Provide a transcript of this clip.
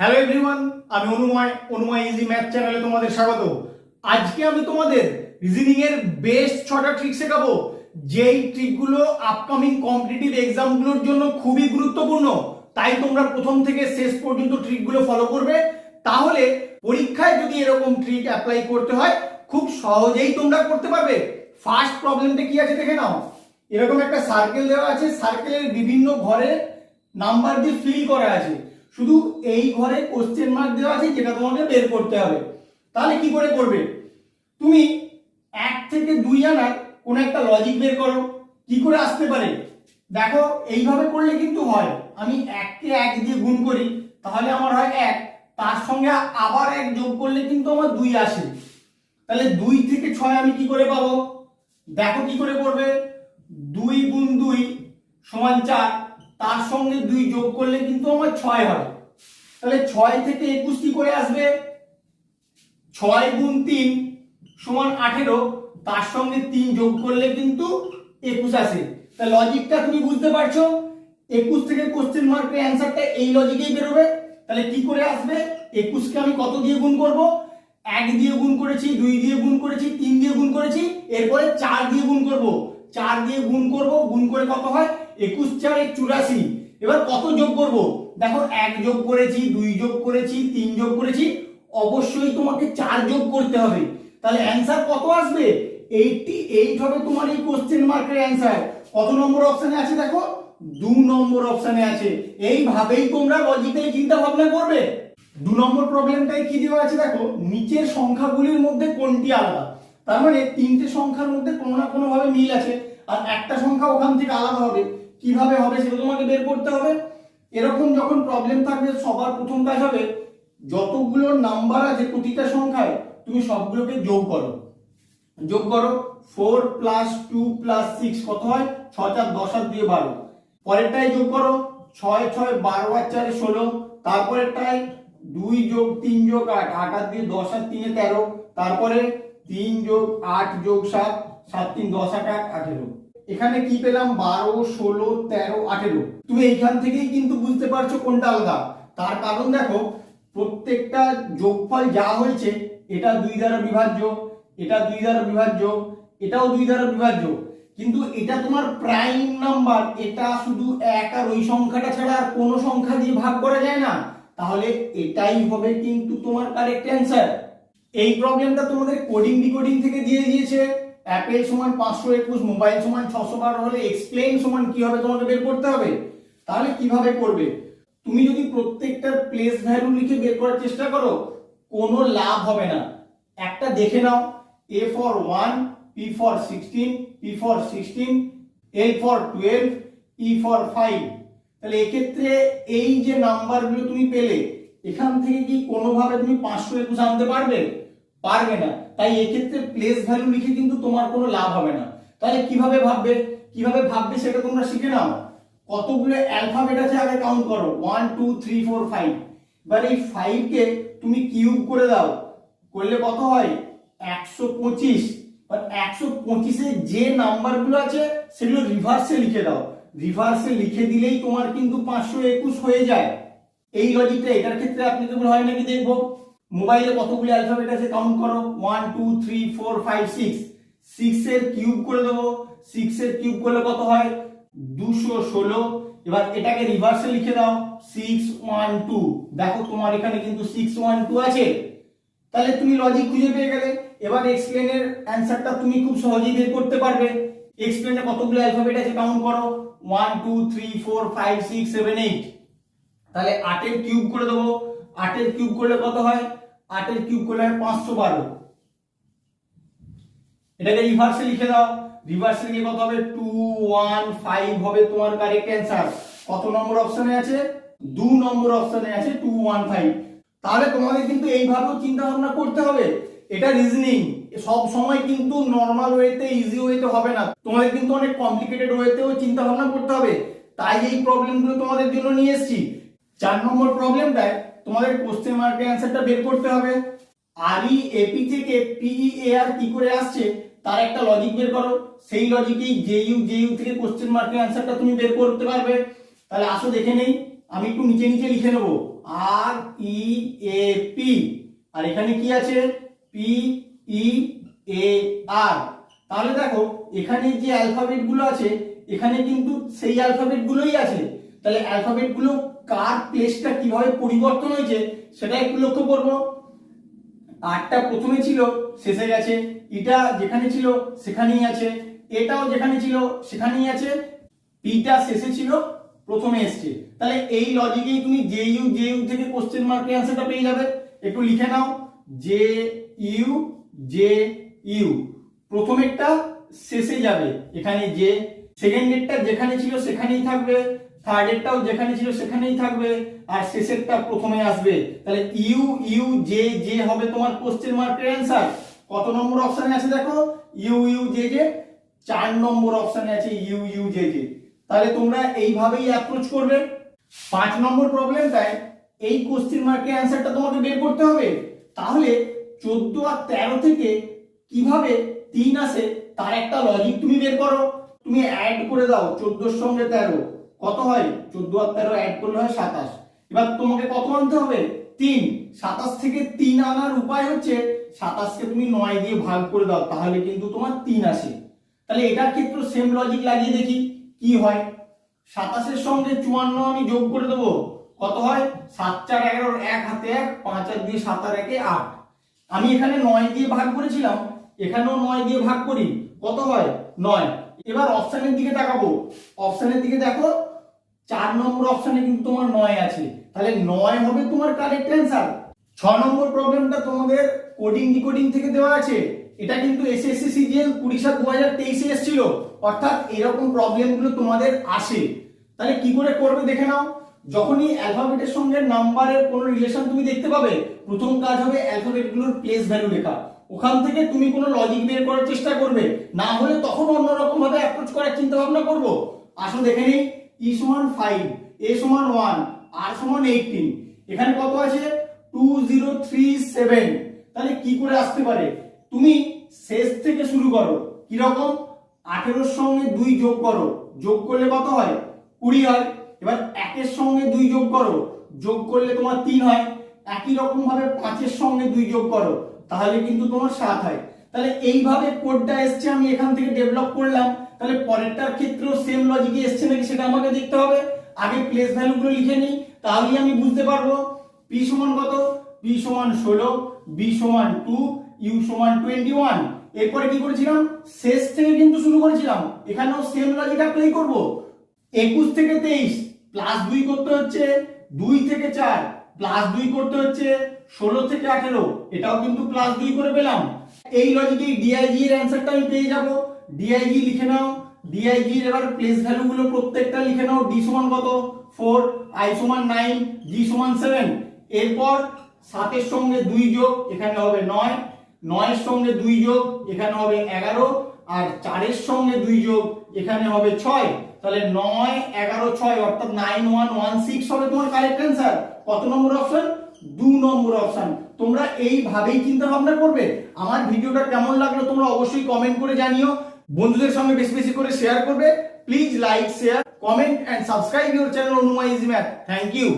Hello everyone, আমি অনুময় easy math চ্যানেলে তোমাদের স্বাগত। আজকে আমি তোমাদের রিজনিং এর বেস্ট 6টা ট্রিক শেখাবো, যেই ট্রিকগুলো আপকামিং কম্পিটিটিভ এক্সামগুলোর জন্য খুবই গুরুত্বপূর্ণ। তাই তোমরা প্রথম থেকে শেষ পর্যন্ত ট্রিকগুলো ফলো করবে, তাহলে পরীক্ষায় যদি এরকম ট্রিক অ্যাপ্লাই করতে হয় খুব সহজেই তোমরা করতে পারবে। ফার্স্ট প্রবলেমটা কি আছে দেখে নাও। এরকম একটা সার্কেল দেওয়া আছে, সার্কেলের বিভিন্ন ঘরে নাম্বার দিয়ে ফিল করা আছে, শুধু এই ঘরে কোশ্চেন মার্ক দেওয়া আছে যেটা তোমাকে বের করতে হবে। তাহলে কি করে করবে? তুমি 1 থেকে 2 আনার কোন একটা লজিক বের করো। কি করে আসতে পারে দেখো, এইভাবে করলে কিন্তু হয়। আমি 1 কে 1 দিয়ে গুণ করি, তাহলে আমার হয় 1, তার সঙ্গে আবার 1 যোগ করলে কিন্তু আমার 2 আসে। তাহলে 2 থেকে 6 আমি কি করে পাবো? দেখো কি করে করবে। 2 গুণ 2 সমান 4, তার সঙ্গে 2 যোগ করলে কিন্তু আমার 6 হয়। তাহলে 6 থেকে 21 কি করে আসবে? 6 গুণ 3 সমান 18, তার সঙ্গে 3 যোগ করলে কিন্তু 21 আসে। তাহলে লজিকটা তুমি বুঝতে পারছো। 21 থেকে কোশ্চেন মার্কের অ্যান্সারটা এই লজিকেই বেরোবে। তাহলে কি করে আসবে? 21 কে আমি কত দিয়ে গুণ করব? 1 দিয়ে গুণ করেছি, 2 দিয়ে গুণ করেছি, 3 দিয়ে গুণ করেছি, এরপরে 4 দিয়ে গুণ করব। 4 দিয়ে গুণ করব, গুণ করে কত হয়? 21 4 84। এবার কত যোগ করব? দেখো 1 যোগ করেছি, 2 যোগ করেছি, 3 যোগ করেছি, অবশ্যই তোমাকে 4 যোগ করতে হবে। তাহলে অ্যান্সার কত আসবে? 88 হবে তোমার এই কোশ্চেন মার্কের অ্যান্সার। কত নম্বর অপশনে আছে দেখো? 2 নম্বর অপশনে আছে। এইভাবেই তোমরা লজিক্যালি চিন্তা ভাবনা করবে। 2 নম্বর প্রবলেমটাই কি দেওয়া আছে দেখো, নিচের সংখ্যাগুলির মধ্যে কোনটি আলাদা। তার মানে 3টে সংখ্যার মধ্যে কোনো না কোনো ভাবে মিল আছে, আর একটা সংখ্যা ওখান থেকে আলাদা হবে। কিভাবে হবে সেটা তোমাকে বের করতে হবে। এরকম যখন প্রবলেম থাকবে, সবার প্রথম কাজ হবে যতগুলো নাম্বার আছে প্রতিটা সংখ্যায় তুমি সবগুলোকে যোগ করো। যোগ করো 4 + 2 + 6 কত হয়? 6 4 10 আর 2 12। পরেরটাই যোগ করো 6 6 12 আর 4 16। তারপরেরটাই 2 যোগ 3 যোগ 8, 8 আর 2 10 আর 3 13। তারপরে 3 যোগ 8 যোগ 7, 7 3 10 8 18। এখানে কি পেলাম? 12 16 13 18। তুমি এইখান থেকেই কিন্তু বুঝতে পারছো কোনটা আলাদা। তার কারণ দেখো, প্রত্যেকটা যোগফল যা হয়েছে, এটা 2 দ্বারা বিভাজ্য, এটা 2 দ্বারা বিভাজ্য, এটাও 2 দ্বারা বিভাজ্য, কিন্তু এটা তোমার প্রাইম নাম্বার। এটা শুধু 1 আর ওই সংখ্যাটা ছাড়া আর কোনো সংখ্যা দিয়ে ভাগ করা যায় না। তাহলে এটাই হবে কিন্তু তোমার কারেক্ট অ্যান্সার। এই প্রবলেমটা তোমাদের কোডিং ডিকোডিং থেকে দিয়ে দিয়েছে। অ্যাপেল সমান 521, মোবাইল সমান 612 হলে এক্সপ্লেইন সমান কি হবে তোমাকে বের করতে হবে। তাহলে কিভাবে করবে? তুমি যদি প্রত্যেকটার প্লেস ভ্যালু লিখে বের করার চেষ্টা করো, কোনো লাভ হবে না। একটা দেখে নাও, A for 1, P for 16, P for 16, L for 12, E for 5। তাহলে এক্ষেত্রে এই যে নাম্বারগুলো তুমি পেলে, এখান থেকে কি কোনোভাবে তুমি 521 আনতে পারবে? পারবে না। তাই এক্ষেত্রে প্লেস ভ্যালু লিখে কিন্তু তোমার কোনো লাভ হবে না। তাহলে কিভাবে ভাববে সেটা তোমরা শিখে নাও। কতগুলো অ্যালফাবেট আছে আগে কাউন্ট করো, 1 2 3 4 5। এবার এই 5 কে তুমি কিউব করে দাও, করলে কত হয়? 125। আর 125 এ যে নাম্বারগুলো আছে সেগুলো রিভার্সে লিখে দাও। রিভার্সে লিখে দিলেই তোমার কিন্তু 521 হয়ে যায়। এই লজিকটা এটার ক্ষেত্রে অ্যাপ্লিকেবল হয় নাকি দেখবো। মোবাইলে কতগুলো অ্যালফাবেট আছে কাউন্ট করো, 1 2 3 4 5 6। 6 এর কিউব করে দেবো, 6 এর কিউব করলে কত হয়? 216। এবার এটাকে রিভার্সে লিখে দাও, 612। দেখো তোমার এখানে কিন্তু 612 আছে। তাহলে তুমি লজিক খুঁজে পেয়ে গেলে। এবার এক্সপ্লেনের অ্যানসারটা তুমি খুব সহজেই বের করতে পারবে। এক্সপ্লেনে কতগুলো অ্যালফাবেট আছে কাউন্ট করো, 1 2 3 4 5 6 7 8। তাহলে 8 এর কিউব করে দেবো, 8 এর কিউব করলে কত হয়? 8 এর কিউব করলে 512। এটাকে রিভার্সে লিখে দাও, রিভার্সে লিখে কত হবে? 215 হবে তোমার কারেক্ট অ্যানসার। কত নম্বর অপশনে আছে? 2 নম্বর অপশনে আছে 215। তাহলে তোমাদের কিন্তু এইভাবেও চিন্তা ভাবনা করতে হবে। এটা রিজনিং, সব সময় কিন্তু নরমাল ওয়েতে ইজি ওয়েতে হবে না, তোমাদের কিন্তু অনেক কমপ্লিকেটেড ওয়েতেও চিন্তা ভাবনা করতে হবে। তাই এই প্রবলেমগুলো তোমাদের জন্য নিয়ে এসেছি। 4 নম্বর প্রবলেমটায় তোমাদের কোশ্চেন মার্কের অ্যানসারটা বের করতে হবে। আরই এপি থেকে পিইএআর কি করে আসছে তার একটা লজিক বের করো। সেই লজিকেই জেইউ থেকে কোশ্চেন মার্কের অ্যানসারটা তুমি বের করতে পারবে। তাহলে আসো দেখে নেই। আমি একটু নিচে নিচে লিখে নেবো। আর ই এ পি, আর এখানে কি আছে পি ই এ আর। তাহলে দেখো এখানে যে অ্যালফাবেট গুলো আছে এখানে কিন্তু সেই অ্যালফাবেট গুলোই আছে। তাহলে অ্যালফাবেট গুলো কার প্লেসটা কিভাবে পরিবর্তন হয়েছে সেটা একটু লক্ষ্য করব। আরটা প্রথমে ছিল শেষে গেছে, ইটা যেখানে ছিল সেখানেই আছে, এটাও যেখানে ছিল সেখানেই আছে, পিটা শেষে ছিল প্রথমে এসছে। তাহলে এই লজিকেই তুমি জে ইউ থেকে কোশ্চেন মার্কের অ্যান্সারটা পেয়ে যাবে। একটু লিখে নাও, জে ইউ প্রথমেরটা শেষে যাবে, এখানে যে সেকেন্ডেরটা যেখানে ছিল সেখানেই থাকবে, থার্ডেরটাও যেখানে ছিল সেখানেই থাকবে, আর শেষেরটা প্রথমে আসবে। তাহলে ইউ জে হবে তোমার কোশ্চেন মার্কের অ্যান্সার। কত নম্বর অপশনে আছে দেখো, ইউ জে 4 নম্বর অপশনে আছে ইউ জে। তাহলে তোমরা এইভাবেই অ্যাপ্রোচ করবে। 5 নম্বর প্রবলেমটায় এই কোশ্চেন মার্কের অ্যান্সারটা তোমাকে বের করতে হবে। তাহলে 14 আর 13 থেকে কিভাবে 3 আসে তার একটা লজিক তুমি বের করো। তুমি অ্যাড করে দাও 14 এর সঙ্গে 13, কত হয় 14 আর 13 অ্যাড করলে হয় 27। এবার তোমাকে কত আনতে হবে 3। 27 থেকে 3 আনার উপায় হচ্ছে 27 কে তুমি 9 দিয়ে ভাগ করে দাও, তাহলে কিন্তু তোমার 3 আসে। তাহলে এটার ক্ষেত্রে সেম লজিক লাগিয়ে দেখি কি হয়। 27 এর সঙ্গে 54 আমি যোগ করে দেবো, কত হয় 7 4 11, 1 হাতে 1, 5 আর 2 7 আর 1 8। আমি এখানে 9 দিয়ে ভাগ করেছিলাম, এখানেও 9 দিয়ে ভাগ করি, কত হয় 9। এবার অপশনের দিকে তাকাবো, অপশনের দিকে দেখো 4 নম্বর অপশনে কিন্তু তোমার 9 আছে, তাহলে 9 হবে তোমার কারেক্ট অ্যান্সার। 6 নম্বর প্রবলেমটা তোমাদের কোডিং ডিকোডিং থেকে দেওয়া আছে। এটা কিন্তু এসএসসি সিজিএল 20/7/2023 এ এসেছিল, অর্থাৎ এরকম প্রবলেমগুলো তোমাদের আসে। তাহলে কি করে করবে দেখে নাও। যখনই অ্যালফাবেটের সঙ্গে নাম্বারের কোনো রিলেশন তুমি দেখতে পাবে, প্রথম কাজ হবে অ্যালফাবেটগুলোর প্লেস ভ্যালু লেখা। ওখান থেকে তুমি কোনো লজিক বের করার চেষ্টা করবে, না হলে তখন অন্যরকম ভাবে অ্যাপ্রোচ করার চিন্তা ভাবনা করবো। আসো দেখে নেই, ই সমান 5, এ সমান 1, আর সমান 18, এখানে কত আছে 2037। তাহলে কি করে আসতে পারে, তুমি শেষ থেকে শুরু করো, কি রকম 18 এর সঙ্গে 2 যোগ করো, যোগ করলে কত হয় 20 হয়। এবার 1 এর সঙ্গে 2 যোগ করো, যোগ করলে তোমার 3 হয়। একই রকম ভাবে 5 এর সঙ্গে 2 যোগ করো, তাহলে কিন্তু তোমার 7 হয়। তাহলে এইভাবে কোডটা এসছে, আমি এখান থেকে ডেভেলপ করলাম। তাহলে পরেরটার ক্ষেত্রেও সেম লজিকে এসছে নাকি সেটা আমাকে দেখতে হবে। আগে প্লেস ভ্যালুগুলো লিখে নিই, তাহলেই আমি বুঝতে পারবো। পি সমান কত, পি সমান 16, বি সমান 2, ইউ সমান 21। এরপরে কি করেছিলাম, শেষ থেকে কিন্তু শুরু করেছিলাম, এখানেও সেম লজিক অ্যাপ্লাই করব। 21 থেকে 23 প্লাস 2 করতে হচ্ছে, 2 থেকে 4 প্লাস 2 করতে হচ্ছে, 16 থেকে 18 এটাও কিন্তু প্লাস 2 করে পেলাম। এই লজিকে ডিআইজি এর অ্যান্সারটা আমি পেয়ে যাব। ডিআইজি লিখে নাও, ডিআইজি এর এবার প্লেস ভ্যালুগুলো প্রত্যেকটা লিখে নাও। ডি সমান কত 4, আই সমান 9, জি সমান 7। এরপর 7 এর সঙ্গে 2 যোগ, এখানে হবে 9, 9 এর সঙ্গে 2 যোগ, এখানে হবে 11, আর 4 এর সঙ্গে 2 যোগ, এখানে হবে 6। তাহলে 9 11 6 অর্থাৎ 9116 হবে তোমার কারেক্ট অ্যান্সার। কত নম্বর অপশন, 2 নম্বর অপশন। তোমরা এইভাবেই চিন্তা ভাবনা করবে। আমার ভিডিওটা কেমন লাগলো তোমরা অবশ্যই কমেন্ট করে জানিও। বন্ধুদের সঙ্গে বেশি বেশি করে শেয়ার করবে। Please like, share, comment and subscribe your channel Anuma easy math. Thank you.